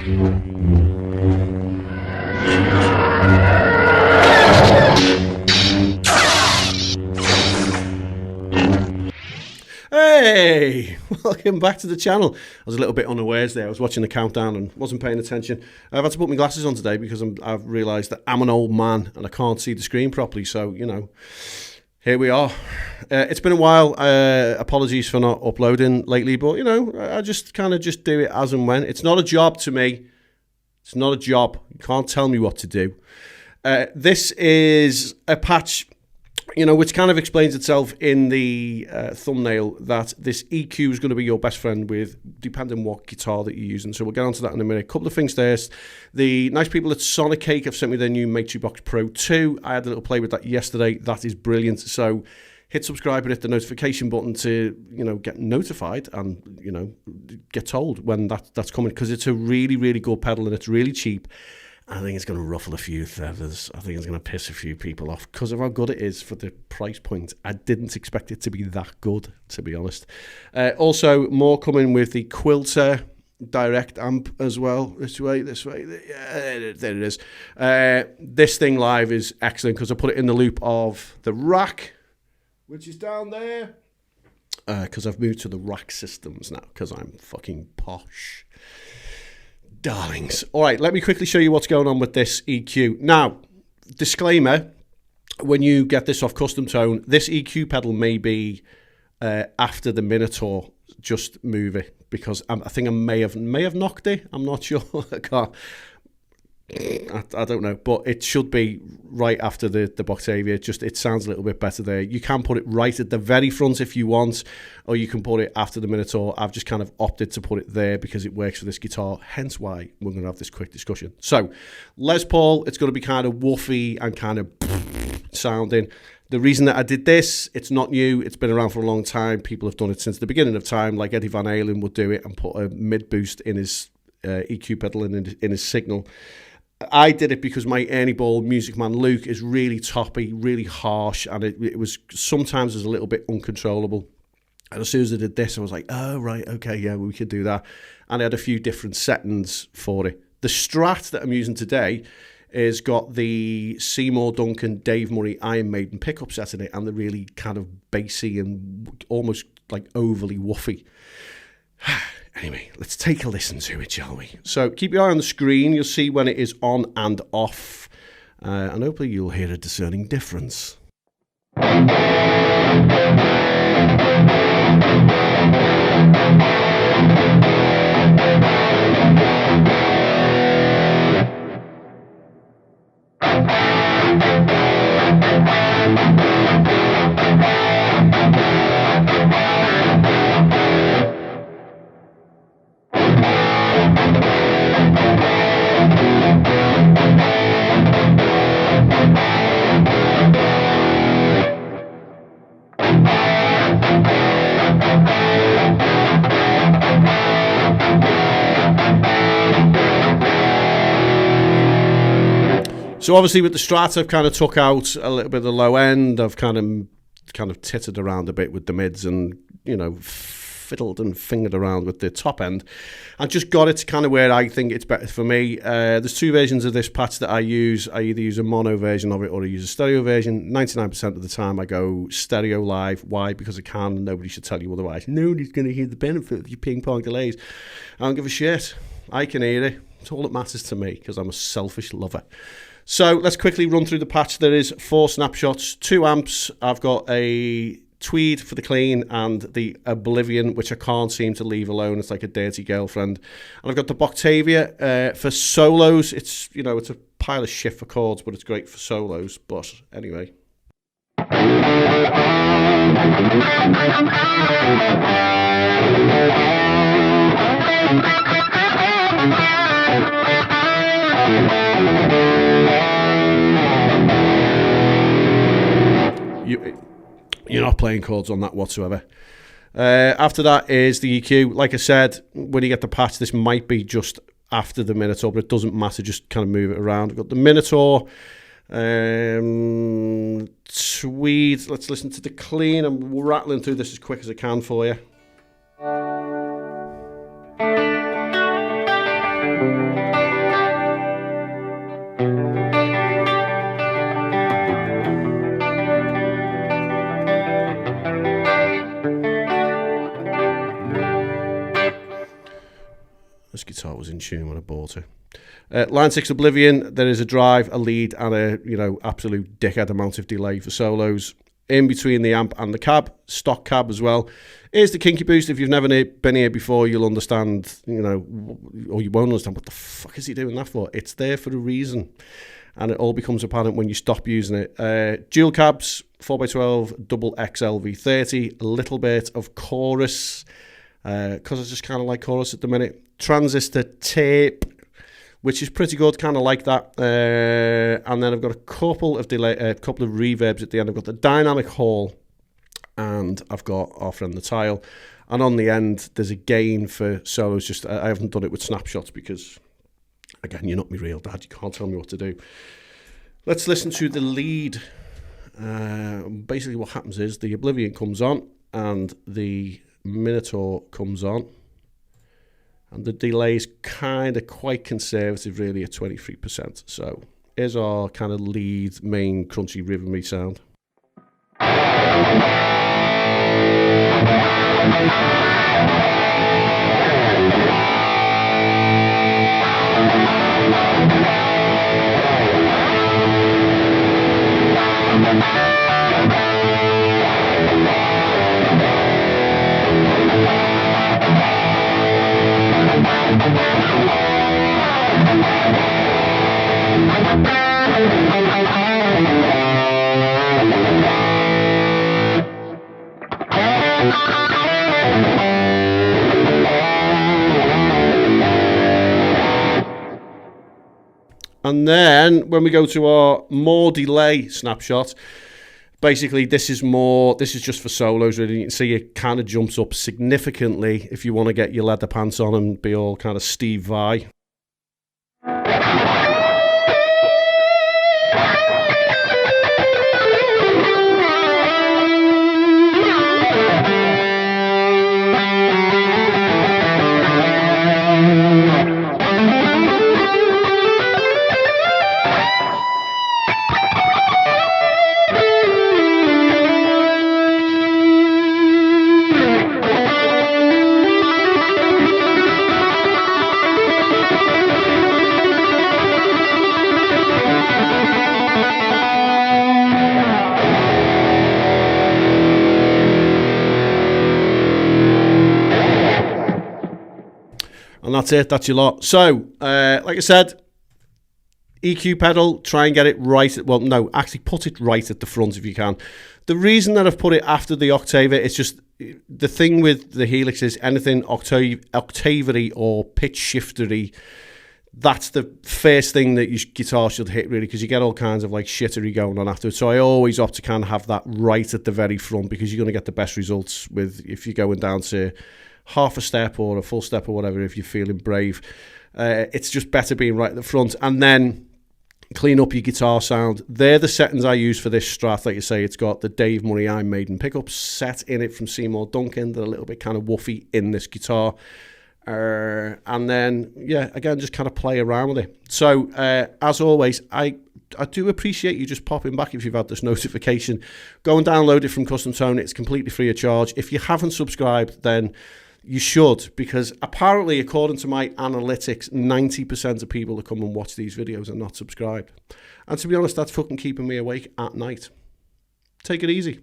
Hey, welcome back to the channel. I was a little bit unawares there. I was watching the countdown and wasn't paying attention. I've had to put my glasses on today because I've realised that I'm an old man and I can't see the screen properly. So, you know, here we are. It's been a while. Apologies for not uploading lately, but, you know, I just kind of just do it as and when. It's not a job to me. It's not a job. You can't tell me what to do. This is a patch, you know, which kind of explains itself in the thumbnail, that this EQ is going to be your best friend with depending what guitar that you're using. So we'll get onto that in a minute. A couple of things first. The nice people at Sonic Cake have sent me their new Matrix Box Pro 2. I had a little play with that yesterday. That is brilliant. So hit subscribe and hit the notification button to, you know, get notified and, you know, get told when that's coming, because it's a really, really good pedal and it's really cheap. I think it's going to ruffle a few feathers. I think it's going to piss a few people off because of how good it is for the price point. I didn't expect it to be that good, to be honest. Also, more coming with the Quilter direct amp as well. This way. Yeah, there it is. This thing live is excellent because I put it in the loop of the rack, which is down there. Because I've moved to the rack systems now because I'm fucking posh. Darlings. All right, let me quickly show you what's going on with this EQ. Now, disclaimer, when you get this off Custom Tone, this EQ pedal may be after the Minotaur. Just move it because I think I may have knocked it. I'm not sure. I don't know, but it should be right after the Boctavia. Just it sounds a little bit better there. You can put it right at the very front if you want, or you can put it after the Minotaur. I've just kind of opted to put it there because it works for this guitar, hence why we're going to have this quick discussion. So, Les Paul, it's going to be kind of woofy and kind of sounding. The reason that I did this, it's not new. It's been around for a long time. People have done it since the beginning of time, like Eddie Van Halen would do it and put a mid boost in his EQ pedal and in his signal. I did it because my Ernie Ball Music Man Luke is really toppy, really harsh, and it was sometimes a little bit uncontrollable. And as soon as I did this, I was like, oh, right, okay, yeah, we could do that. And I had a few different settings for it. The Strat that I'm using today is got the Seymour Duncan Dave Murray Iron Maiden pickup set in it, and the really kind of bassy and almost like overly woofy. Anyway, let's take a listen to it, shall we? So keep your eye on the screen. You'll see when it is on and off. And hopefully you'll hear a discerning difference. So obviously with the Strat, I've kind of took out a little bit of the low end. I've kind of tittered around a bit with the mids and, you know, fiddled and fingered around with the top end. I just got it to kind of where I think it's better for me. There's two versions of this patch that I use. I either use a mono version of it or I use a stereo version. 99% of the time I go stereo live. Why? Because I can, and nobody should tell you otherwise. Nobody's going to hear the benefit of your ping pong delays. I don't give a shit. I can hear it. It's all that matters to me because I'm a selfish lover. So let's quickly run through the patch. There is 4 snapshots, 2 amps. I've got a Tweed for the clean and the Oblivion, which I can't seem to leave alone. It's like a dirty girlfriend. And I've got the Boctavia for solos. It's, you know, it's a pile of shit for chords, but it's great for solos. But anyway. You're not playing chords on that whatsoever. After that is the EQ. Like I said, when you get the patch, this might be just after the Minotaur, but it doesn't matter. Just kind of move it around. I've got the Minotaur, Tweed. Let's listen to the clean. I'm rattling through this as quick as I can for you. This guitar was in tune when I bought it. Line 6 Oblivion, there is a drive, a lead, and a absolute dickhead amount of delay for solos. In between the amp and the cab, stock cab as well. Here's the Kinky Boost. If you've never been here before, you'll understand, or you won't understand what the fuck is he doing that for. It's there for a reason. And it all becomes apparent when you stop using it. Dual cabs, 4x12, double XL V30, a little bit of chorus, because I just kind of like chorus at the minute. Transistor tape, which is pretty good, kind of like that. And then I've got a couple of reverbs at the end. I've got the Dynamic Hall, and I've got our friend the Tile. And on the end, there's a gain for solos. Just I haven't done it with snapshots because, again, you're not my real dad. You can't tell me what to do. Let's listen to the lead. Basically, what happens is the Oblivion comes on, and the Minotaur comes on. And the delay is kind of quite conservative, really, at 23%. So here's our kind of lead, main, crunchy, rhythmy sound. And then when we go to our more delay snapshot, basically this is just for solos really. You can see it kind of jumps up significantly if you want to get your leather pants on and be all kind of Steve Vai. And that's it, that's your lot. So, like I said, EQ pedal, try and get it right. Well, no, actually put it right at the front if you can. The reason that I've put it after the octave, it's just, the thing with the Helix is anything octavery or pitch shiftery, that's the first thing that your guitar should hit, really, because you get all kinds of like shittery going on afterwards. So I always opt to kind of have that right at the very front, because you're going to get the best results with if you're going down to half a step or a full step or whatever, if you're feeling brave. It's just better being right at the front. And then clean up your guitar sound. They're the settings I use for this Strat. Like you say, it's got the Dave Murray Iron Maiden pickups set in it from Seymour Duncan. They're a little bit kind of woofy in this guitar. And then, yeah, again, just kind of play around with it. So, as always, I do appreciate you just popping back if you've had this notification. Go and download it from Custom Tone. It's completely free of charge. If you haven't subscribed, then you should, because apparently, according to my analytics, 90% of people that come and watch these videos are not subscribed. And to be honest, that's fucking keeping me awake at night. Take it easy.